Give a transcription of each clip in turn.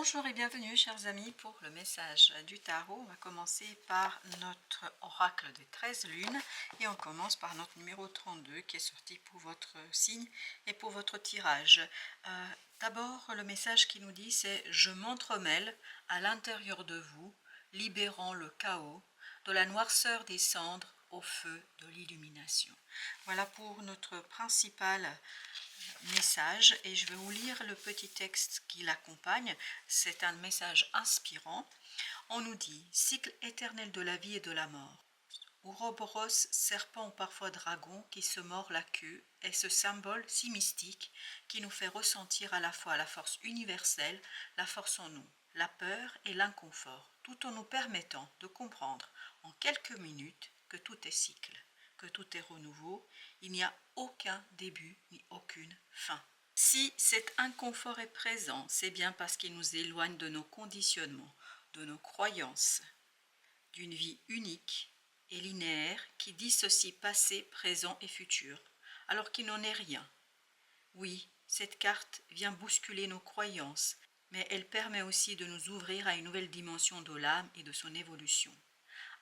Bonjour et bienvenue chers amis pour le message du tarot. On va commencer par notre oracle des 13 lunes et on commence par notre numéro 32 qui est sorti pour votre signe et pour votre tirage. D'abord le message qui nous dit c'est « Je m'entremêle à l'intérieur de vous, libérant le chaos, de la noirceur des cendres au feu de l'illumination ». Voilà pour notre principal message et je vais vous lire le petit texte qui l'accompagne. C'est un message inspirant. On nous dit: cycle éternel de la vie et de la mort. Ouroboros, serpent ou parfois dragon qui se mord la queue, est ce symbole si mystique qui nous fait ressentir à la fois la force universelle, la force en nous, la peur et l'inconfort, tout en nous permettant de comprendre en quelques minutes que tout est cycle, que tout est renouveau, il n'y a aucun début ni aucune fin. Si cet inconfort est présent, c'est bien parce qu'il nous éloigne de nos conditionnements, de nos croyances, d'une vie unique et linéaire qui dissocie passé, présent et futur, alors qu'il n'en est rien. Oui, cette carte vient bousculer nos croyances, mais elle permet aussi de nous ouvrir à une nouvelle dimension de l'âme et de son évolution.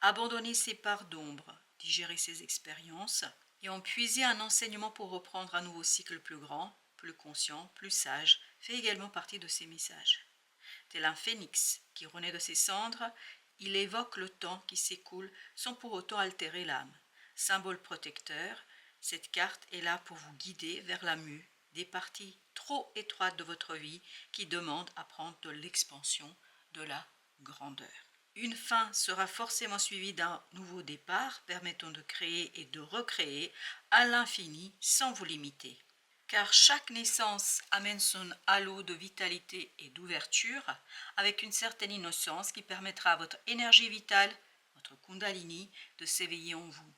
Abandonner ses parts d'ombre, digérer ses expériences et en puiser un enseignement pour reprendre un nouveau cycle plus grand, plus conscient, plus sage, fait également partie de ces messages. Tel un phénix qui renaît de ses cendres, il évoque le temps qui s'écoule sans pour autant altérer l'âme. Symbole protecteur, cette carte est là pour vous guider vers la mue des parties trop étroites de votre vie qui demandent à prendre de l'expansion, de la grandeur. Une fin sera forcément suivie d'un nouveau départ permettant de créer et de recréer à l'infini sans vous limiter. Car chaque naissance amène son halo de vitalité et d'ouverture avec une certaine innocence qui permettra à votre énergie vitale, votre Kundalini, de s'éveiller en vous.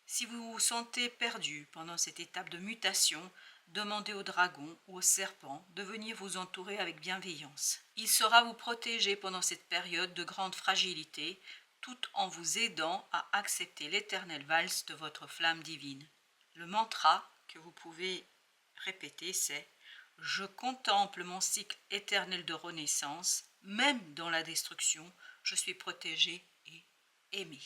Si vous vous sentez perdu pendant cette étape de mutation, demandez au dragon ou au serpent de venir vous entourer avec bienveillance. Il saura vous protéger pendant cette période de grande fragilité, tout en vous aidant à accepter l'éternelle valse de votre flamme divine. Le mantra que vous pouvez répéter, c'est « Je contemple mon cycle éternel de renaissance, même dans la destruction, je suis protégé et aimé. »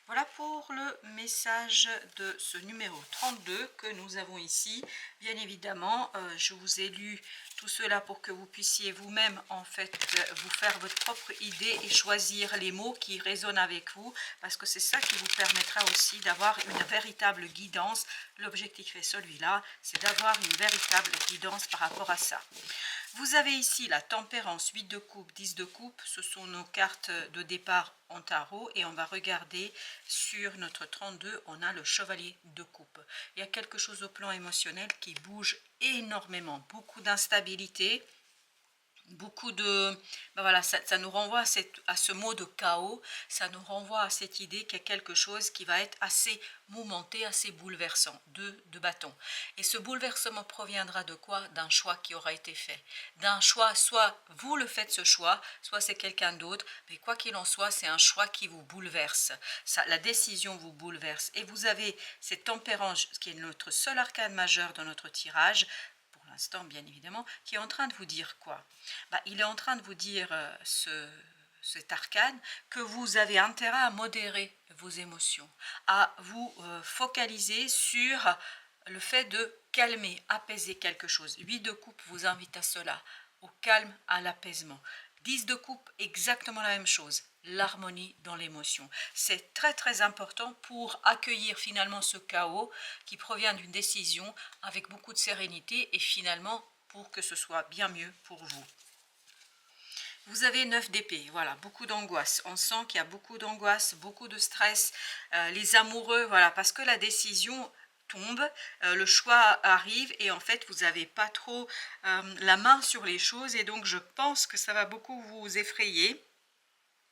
Voilà pour le message de ce numéro 32 que nous avons ici. Bien évidemment, je vous ai lu tout cela pour que vous puissiez vous-même en fait vous faire votre propre idée et choisir les mots qui résonnent avec vous, parce que c'est ça qui vous permettra aussi d'avoir une véritable guidance. L'objectif est celui-là, c'est d'avoir une véritable guidance par rapport à ça. Vous avez ici la tempérance, 8 de coupe, 10 de coupe, ce sont nos cartes de départ en tarot et on va regarder sur notre 32, on a le chevalier de coupe. Il y a quelque chose au plan émotionnel qui bouge énormément, beaucoup d'instabilité. Beaucoup de... Ben voilà, ça nous renvoie à ce mot de chaos, ça nous renvoie à cette idée qu'il y a quelque chose qui va être assez mouvementé, assez bouleversant, de bâton. Et ce bouleversement proviendra de quoi? D'un choix qui aura été fait. D'un choix, soit vous le faites ce choix, soit c'est quelqu'un d'autre, mais quoi qu'il en soit, c'est un choix qui vous bouleverse. Ça, la décision vous bouleverse. Et vous avez cette tempérance, qui est notre seul arcane majeur dans notre tirage, l'instant bien évidemment, qui est en train de vous dire quoi? Il est en train de vous dire cet arcane que vous avez intérêt à modérer vos émotions, à vous focaliser sur le fait de calmer, apaiser quelque chose. 8 de coupe vous invite à cela, au calme, à l'apaisement. 10 de coupe, exactement la même chose, l'harmonie dans l'émotion. C'est très très important pour accueillir finalement ce chaos qui provient d'une décision avec beaucoup de sérénité et finalement pour que ce soit bien mieux pour vous. Vous avez 9 d'épée, voilà, beaucoup d'angoisse. On sent qu'il y a beaucoup d'angoisse, beaucoup de stress. Les amoureux, voilà, parce que la décision tombe, le choix arrive et en fait vous n'avez pas trop la main sur les choses et donc je pense que ça va beaucoup vous effrayer.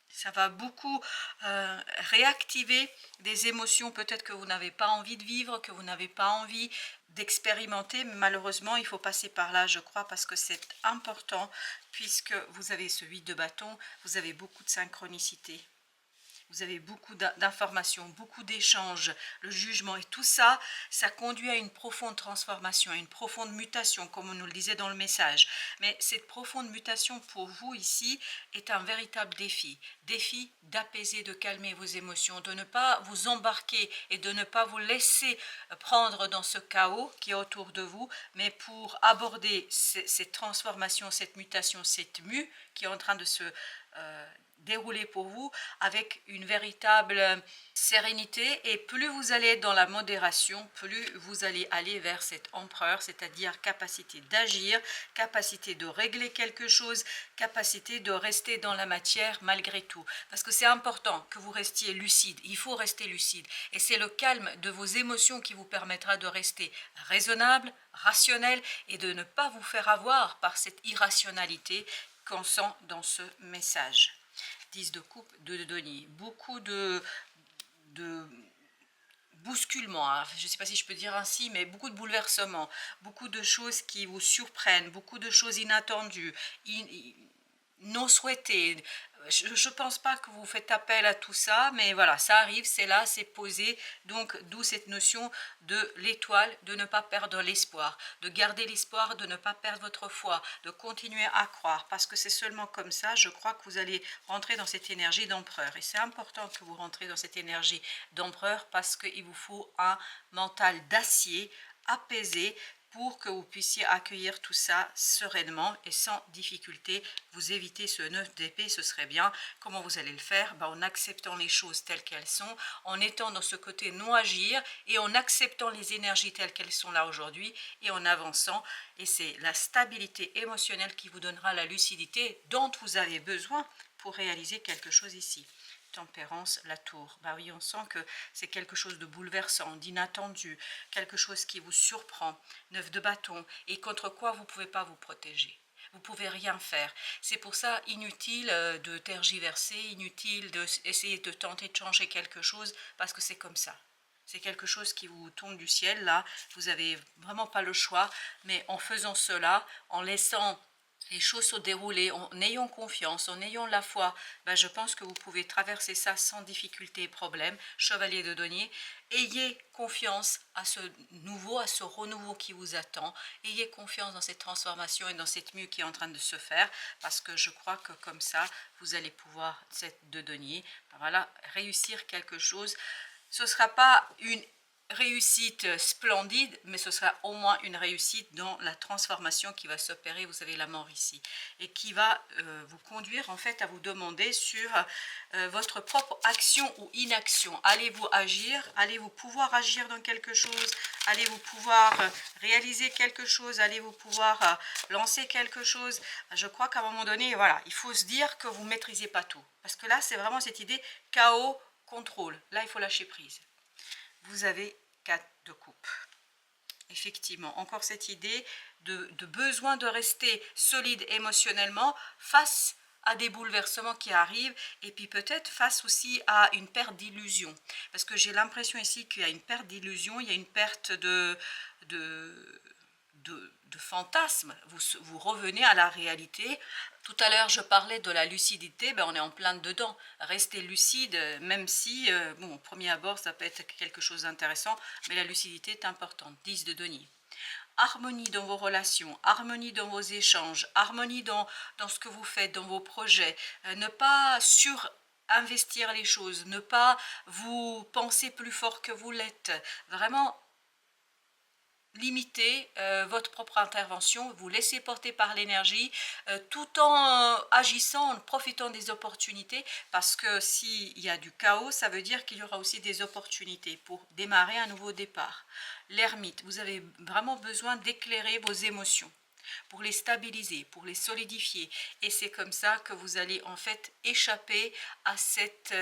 Ça va beaucoup réactiver des émotions peut-être que vous n'avez pas envie de vivre, que vous n'avez pas envie d'expérimenter, mais malheureusement il faut passer par là je crois parce que c'est important puisque vous avez ce 8 de bâton, vous avez beaucoup de synchronicité. vous avez beaucoup d'informations, beaucoup d'échanges, le jugement et tout ça, ça conduit à une profonde transformation, à une profonde mutation, comme on nous le disait dans le message. Mais cette profonde mutation pour vous ici est un véritable défi. Défi d'apaiser, de calmer vos émotions, de ne pas vous embarquer et de ne pas vous laisser prendre dans ce chaos qui est autour de vous, mais pour aborder cette transformation, cette mutation, cette mue qui est en train de se dérouler pour vous avec une véritable sérénité. Et plus vous allez dans la modération, plus vous allez aller vers cet empereur, c'est-à-dire capacité d'agir, capacité de régler quelque chose, capacité de rester dans la matière malgré tout. Parce que c'est important que vous restiez lucide, il faut rester lucide. Et c'est le calme de vos émotions qui vous permettra de rester raisonnable, rationnel et de ne pas vous faire avoir par cette irrationalité qu'on sent dans ce message. 10 de coupe, 2 de denier. Beaucoup de bousculement, hein. Je ne sais pas si je peux dire ainsi, mais beaucoup de bouleversements, beaucoup de choses qui vous surprennent, beaucoup de choses inattendues, non souhaitées. Je ne pense pas que vous faites appel à tout ça, mais voilà, ça arrive, c'est là, c'est posé. Donc, d'où cette notion de l'étoile, de ne pas perdre l'espoir, de garder l'espoir, de ne pas perdre votre foi, de continuer à croire, parce que c'est seulement comme ça, je crois que vous allez rentrer dans cette énergie d'empereur. Et c'est important que vous rentrez dans cette énergie d'empereur parce qu'il vous faut un mental d'acier, apaisé, pour que vous puissiez accueillir tout ça sereinement et sans difficulté. Vous évitez ce 9 d'épée, ce serait bien. Comment vous allez le faire? En acceptant les choses telles qu'elles sont, en étant dans ce côté non-agir et en acceptant les énergies telles qu'elles sont là aujourd'hui et en avançant. Et c'est la stabilité émotionnelle qui vous donnera la lucidité dont vous avez besoin pour réaliser quelque chose ici. Tempérance, la tour. Bah oui, on sent que c'est quelque chose de bouleversant, d'inattendu, quelque chose qui vous surprend. 9 de bâton, et contre quoi vous ne pouvez pas vous protéger. Vous ne pouvez rien faire. C'est pour ça inutile de tergiverser, inutile d'essayer de tenter de changer quelque chose, parce que c'est comme ça. C'est quelque chose qui vous tombe du ciel, là. Vous n'avez vraiment pas le choix, mais en faisant cela, en laissant les choses se dérouler, en ayant confiance, en ayant la foi, je pense que vous pouvez traverser ça sans difficulté et problème. Chevalier de denier, ayez confiance à ce nouveau, à ce renouveau qui vous attend. Ayez confiance dans cette transformation et dans cette mue qui est en train de se faire, parce que je crois que comme ça, vous allez pouvoir, cette de denier, voilà, réussir quelque chose. Ce ne sera pas une réussite splendide, mais ce sera au moins une réussite dans la transformation qui va s'opérer, vous avez la mort ici, et qui va vous conduire en fait à vous demander sur votre propre action ou inaction. Allez-vous agir? Allez-vous pouvoir agir dans quelque chose? Allez-vous pouvoir réaliser quelque chose? Allez-vous pouvoir lancer quelque chose? Je crois qu'à un moment donné, voilà, il faut se dire que vous ne maîtrisez pas tout, parce que là c'est vraiment cette idée chaos, contrôle. Là il faut lâcher prise. Vous avez 4 de coupe. Effectivement, encore cette idée de besoin de rester solide émotionnellement face à des bouleversements qui arrivent, et puis peut-être face aussi à une perte d'illusion. Parce que j'ai l'impression ici qu'il y a une perte d'illusion, il y a une perte de fantasme, vous revenez à la réalité. Tout à l'heure, je parlais de la lucidité, on est en plein dedans. Restez lucide, même si, bon, au premier abord, ça peut être quelque chose d'intéressant, mais la lucidité est importante. 10 de denier. Harmonie dans vos relations, harmonie dans vos échanges, harmonie dans ce que vous faites, dans vos projets. Ne pas surinvestir les choses, ne pas vous penser plus fort que vous l'êtes. Vraiment, limitez votre propre intervention, vous laissez porter par l'énergie, tout en agissant, en profitant des opportunités, parce que s'il y a du chaos, ça veut dire qu'il y aura aussi des opportunités pour démarrer un nouveau départ. L'ermite, vous avez vraiment besoin d'éclairer vos émotions, pour les stabiliser, pour les solidifier. Et c'est comme ça que vous allez en fait échapper à cet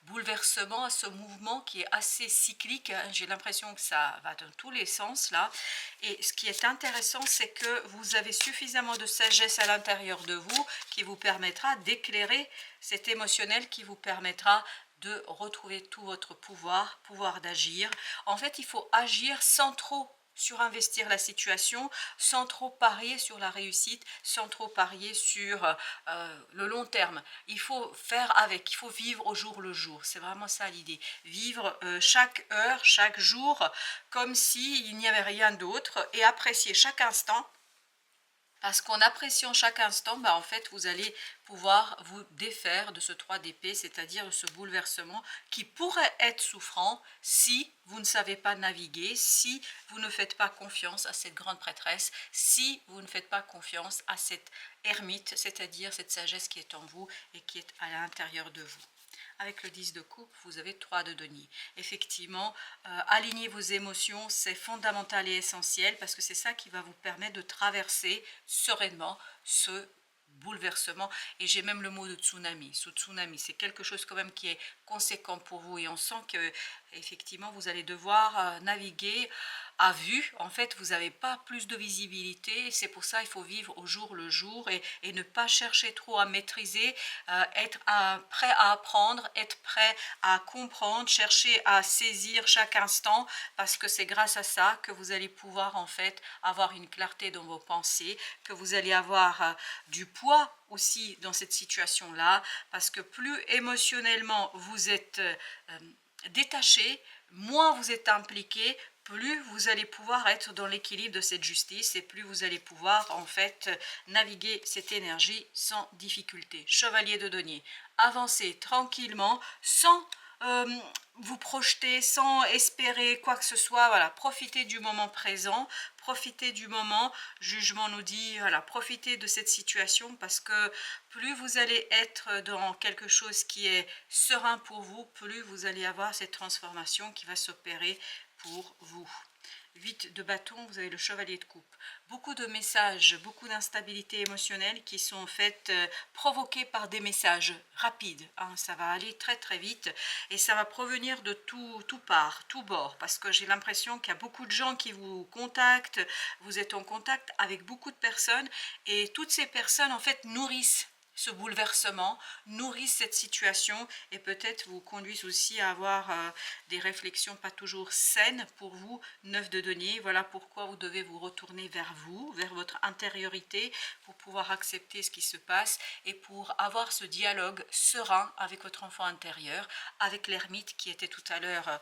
bouleversement, à ce mouvement qui est assez cyclique. J'ai l'impression que ça va dans tous les sens là. Et ce qui est intéressant, c'est que vous avez suffisamment de sagesse à l'intérieur de vous qui vous permettra d'éclairer cet émotionnel, qui vous permettra de retrouver tout votre pouvoir d'agir. En fait, il faut agir sans trop surinvestir la situation, sans trop parier sur la réussite, sans trop parier sur le long terme. Il faut faire avec, il faut vivre au jour le jour. C'est vraiment ça l'idée. Vivre chaque heure, chaque jour, comme s'il n'y avait rien d'autre et apprécier chaque instant. Parce qu'en appréciant chaque instant, en fait, vous allez pouvoir vous défaire de ce 3 d'épée, c'est-à-dire de ce bouleversement qui pourrait être souffrant si vous ne savez pas naviguer, si vous ne faites pas confiance à cette grande prêtresse, si vous ne faites pas confiance à cette ermite, c'est-à-dire cette sagesse qui est en vous et qui est à l'intérieur de vous. Avec le 10 de coupe, vous avez 3 de denier. Effectivement, aligner vos émotions, c'est fondamental et essentiel parce que c'est ça qui va vous permettre de traverser sereinement ce bouleversement. Et j'ai même le mot de tsunami. Ce tsunami, c'est quelque chose quand même qui est conséquent pour vous et on sent que effectivement vous allez devoir naviguer à vue. En fait, vous n'avez pas plus de visibilité. C'est pour ça qu'il faut vivre au jour le jour et ne pas chercher trop à maîtriser, être prêt à apprendre, être prêt à comprendre, chercher à saisir chaque instant parce que c'est grâce à ça que vous allez pouvoir en fait avoir une clarté dans vos pensées, que vous allez avoir du poids aussi dans cette situation-là parce que plus émotionnellement vous êtes détaché, moins vous êtes impliqué, plus vous allez pouvoir être dans l'équilibre de cette justice et plus vous allez pouvoir en fait naviguer cette énergie sans difficulté. Chevalier de denier, avancez tranquillement sans vous projeter, sans espérer quoi que ce soit. Voilà, profitez du moment présent, profitez du moment. Jugement nous dit, voilà, profitez de cette situation parce que plus vous allez être dans quelque chose qui est serein pour vous, plus vous allez avoir cette transformation qui va s'opérer pour vous. 8 de bâton, vous avez le chevalier de coupe. Beaucoup de messages, beaucoup d'instabilité émotionnelle qui sont faites, provoquées par des messages rapides. Hein, ça va aller très très vite et ça va provenir de tout part, tout bord. Parce que j'ai l'impression qu'il y a beaucoup de gens qui vous contactent, vous êtes en contact avec beaucoup de personnes et toutes ces personnes en fait nourrissent ce bouleversement, nourrissent cette situation et peut-être vous conduisent aussi à avoir des réflexions pas toujours saines pour vous. 9 de denier, voilà pourquoi vous devez vous retourner vers vous, vers votre intériorité pour pouvoir accepter ce qui se passe et pour avoir ce dialogue serein avec votre enfant intérieur, avec l'ermite qui était tout à l'heure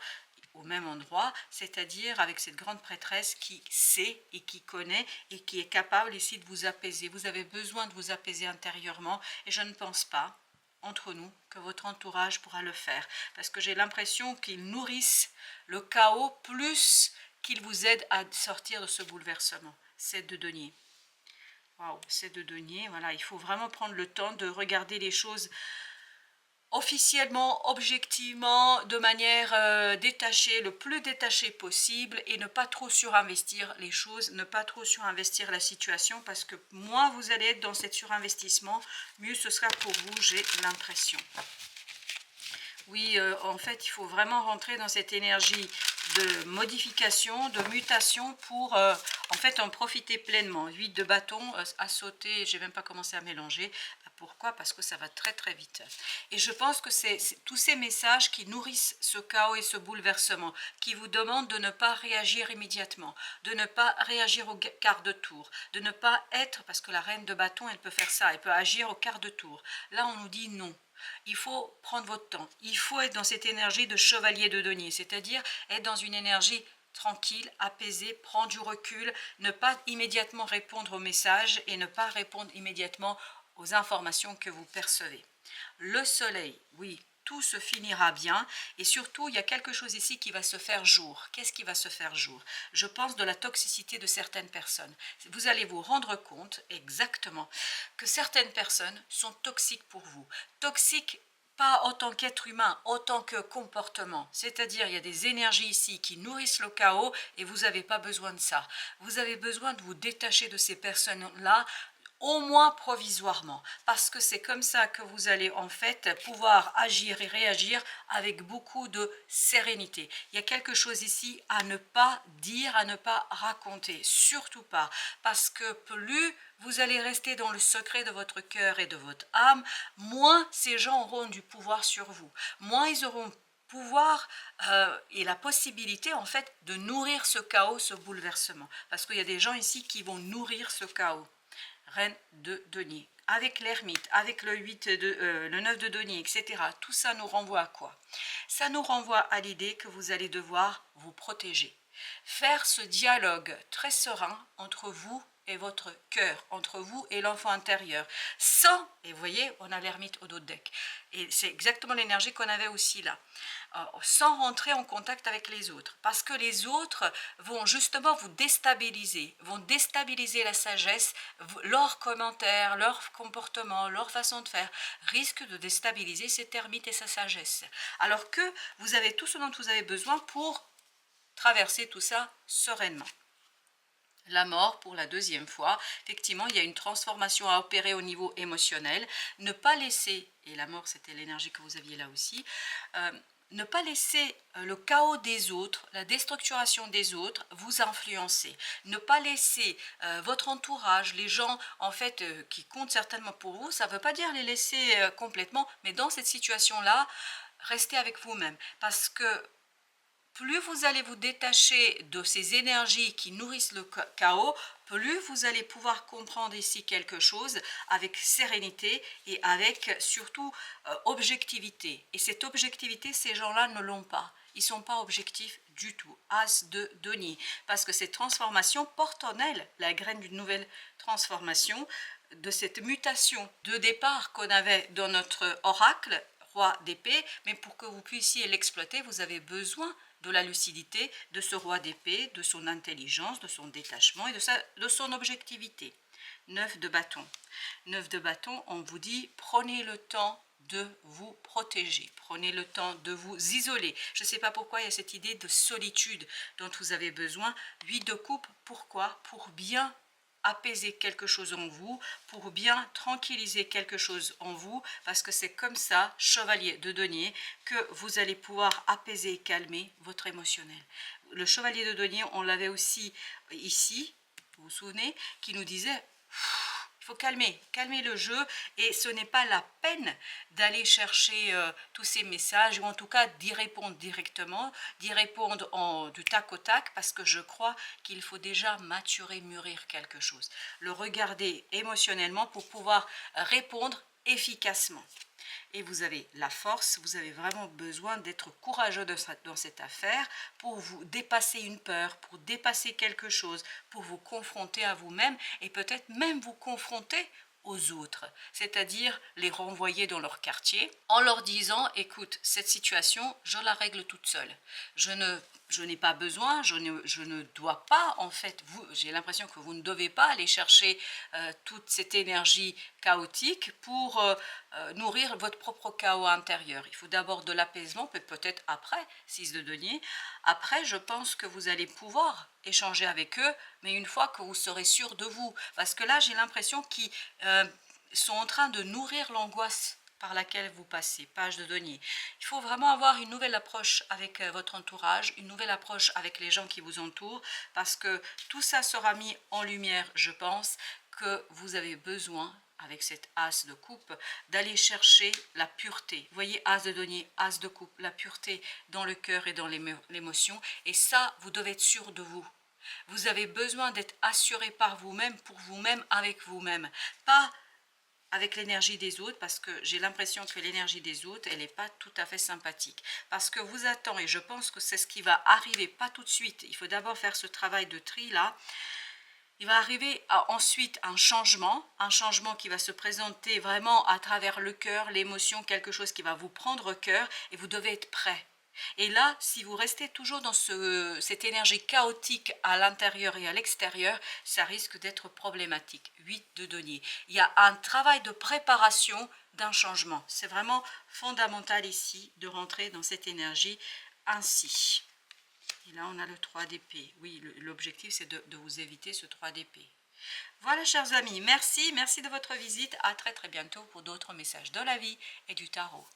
au même endroit, c'est-à-dire avec cette grande prêtresse qui sait et qui connaît et qui est capable ici de vous apaiser. Vous avez besoin de vous apaiser intérieurement et je ne pense pas, entre nous, que votre entourage pourra le faire parce que j'ai l'impression qu'ils nourrissent le chaos plus qu'ils vous aident à sortir de ce bouleversement. 7 de denier. Waouh, 7 de denier, voilà, il faut vraiment prendre le temps de regarder les choses officiellement, objectivement, de manière détachée, le plus détachée possible et ne pas trop surinvestir les choses, ne pas trop surinvestir la situation parce que moins vous allez être dans cet surinvestissement, mieux ce sera pour vous, j'ai l'impression. Oui, en fait, il faut vraiment rentrer dans cette énergie de modification, de mutation pour en fait en profiter pleinement. 8 de bâton à sauter, j'ai même pas commencé à mélanger. Pourquoi? Parce que ça va très très vite. Et je pense que c'est tous ces messages qui nourrissent ce chaos et ce bouleversement, qui vous demandent de ne pas réagir immédiatement, de ne pas réagir au quart de tour, de ne pas être, parce que la reine de bâton, elle peut faire ça, elle peut agir au quart de tour. Là, on nous dit non. Il faut prendre votre temps, il faut être dans cette énergie de chevalier de denier, c'est-à-dire être dans une énergie tranquille, apaisée, prendre du recul, ne pas immédiatement répondre aux messages et ne pas répondre immédiatement aux informations que vous percevez. Le soleil, oui, tout se finira bien et surtout il y a quelque chose ici qui va se faire jour. Qu'est-ce qui va se faire jour? Je pense de la toxicité de certaines personnes. Vous allez vous rendre compte exactement que certaines personnes sont toxiques pour vous. Toxiques pas en tant qu'être humain, autant que comportement. C'est-à-dire, il y a des énergies ici qui nourrissent le chaos et vous n'avez pas besoin de ça. Vous avez besoin de vous détacher de ces personnes-là, au moins provisoirement, parce que c'est comme ça que vous allez en fait pouvoir agir et réagir avec beaucoup de sérénité. Il y a quelque chose ici à ne pas dire, à ne pas raconter, surtout pas, parce que plus vous allez rester dans le secret de votre cœur et de votre âme, moins ces gens auront du pouvoir sur vous, moins ils auront pouvoir et la possibilité en fait de nourrir ce chaos, ce bouleversement. Parce qu'il y a des gens ici qui vont nourrir ce chaos. Reine de denier, avec l'ermite, avec le 9 de denier, etc. Tout ça nous renvoie à quoi? Ça nous renvoie à l'idée que vous allez devoir vous protéger. Faire ce dialogue très serein entre vous et votre cœur, entre vous et l'enfant intérieur, sans, et vous voyez, on a l'ermite au dos de deck, et c'est exactement l'énergie qu'on avait aussi là, sans rentrer en contact avec les autres, parce que les autres vont justement vous déstabiliser, vont déstabiliser la sagesse, leurs commentaires, leur comportement, leur façon de faire, risquent de déstabiliser cet ermite et sa sagesse, alors que vous avez tout ce dont vous avez besoin pour traverser tout ça sereinement. La mort pour la deuxième fois, effectivement il y a une transformation à opérer au niveau émotionnel, ne pas laisser, et la mort c'était l'énergie que vous aviez là aussi, ne pas laisser le chaos des autres, la déstructuration des autres vous influencer, ne pas laisser votre entourage, les gens en fait qui comptent certainement pour vous, ça ne veut pas dire les laisser complètement, mais dans cette situation-là, restez avec vous-même, parce que plus vous allez vous détacher de ces énergies qui nourrissent le chaos, plus vous allez pouvoir comprendre ici quelque chose avec sérénité et avec surtout objectivité. Et cette objectivité, ces gens-là ne l'ont pas. Ils ne sont pas objectifs du tout. As de denier. Parce que cette transformation porte en elle la graine d'une nouvelle transformation, de cette mutation de départ qu'on avait dans notre oracle, roi d'épée, mais pour que vous puissiez l'exploiter, vous avez besoin de la lucidité de ce roi d'épée, de son intelligence, de son détachement et de son objectivité. 9 de bâton. 9 de bâton, on vous dit prenez le temps de vous protéger, prenez le temps de vous isoler. Je ne sais pas pourquoi il y a cette idée de solitude dont vous avez besoin. 8 de coupe, pourquoi? Pour bien apaiser quelque chose en vous, pour bien tranquilliser quelque chose en vous, parce que c'est comme ça, chevalier de denier, que vous allez pouvoir apaiser et calmer votre émotionnel. Le chevalier de denier, on l'avait aussi ici, vous vous souvenez, qui nous disait il faut calmer le jeu, et ce n'est pas la peine d'aller chercher tous ces messages, ou en tout cas d'y répondre directement, d'y répondre du tac au tac, parce que je crois qu'il faut déjà maturer, mûrir quelque chose. Le regarder émotionnellement pour pouvoir répondre efficacement. Et vous avez la force, vous avez vraiment besoin d'être courageux dans cette affaire pour vous dépasser une peur, pour dépasser quelque chose, pour vous confronter à vous-même et peut-être même vous confronter aux autres, c'est-à-dire les renvoyer dans leur quartier en leur disant écoute, cette situation, je la règle toute seule. Je n'ai pas besoin, je ne dois pas, en fait, j'ai l'impression que vous ne devez pas aller chercher toute cette énergie chaotique pour nourrir votre propre chaos intérieur. Il faut d'abord de l'apaisement, peut-être après, 6 de denier. Après, je pense que vous allez pouvoir échanger avec eux, mais une fois que vous serez sûr de vous. Parce que là, j'ai l'impression qu'ils sont en train de nourrir l'angoisse par laquelle vous passez, page de denier. Il faut vraiment avoir une nouvelle approche avec votre entourage, une nouvelle approche avec les gens qui vous entourent, parce que tout ça sera mis en lumière, je pense, que vous avez besoin, avec cette as de coupe, d'aller chercher la pureté. Vous voyez, as de denier, as de coupe, la pureté dans le cœur et dans l'émotion, et ça, vous devez être sûr de vous. Vous avez besoin d'être assuré par vous-même, pour vous-même, avec vous-même, pas avec l'énergie des autres, parce que j'ai l'impression que l'énergie des autres, elle n'est pas tout à fait sympathique. Parce que vous attendez, et je pense que c'est ce qui va arriver, pas tout de suite, il faut d'abord faire ce travail de tri là. Il va arriver ensuite un changement qui va se présenter vraiment à travers le cœur, l'émotion, quelque chose qui va vous prendre au cœur, et vous devez être prêt. Et là, si vous restez toujours dans cette énergie chaotique à l'intérieur et à l'extérieur, ça risque d'être problématique. 8 de denier. Il y a un travail de préparation d'un changement. C'est vraiment fondamental ici de rentrer dans cette énergie ainsi. Et là, on a le 3 d'épée. Oui, l'objectif, c'est de vous éviter ce 3 d'épée. Voilà, chers amis, merci de votre visite. À très bientôt pour d'autres messages de la vie et du tarot.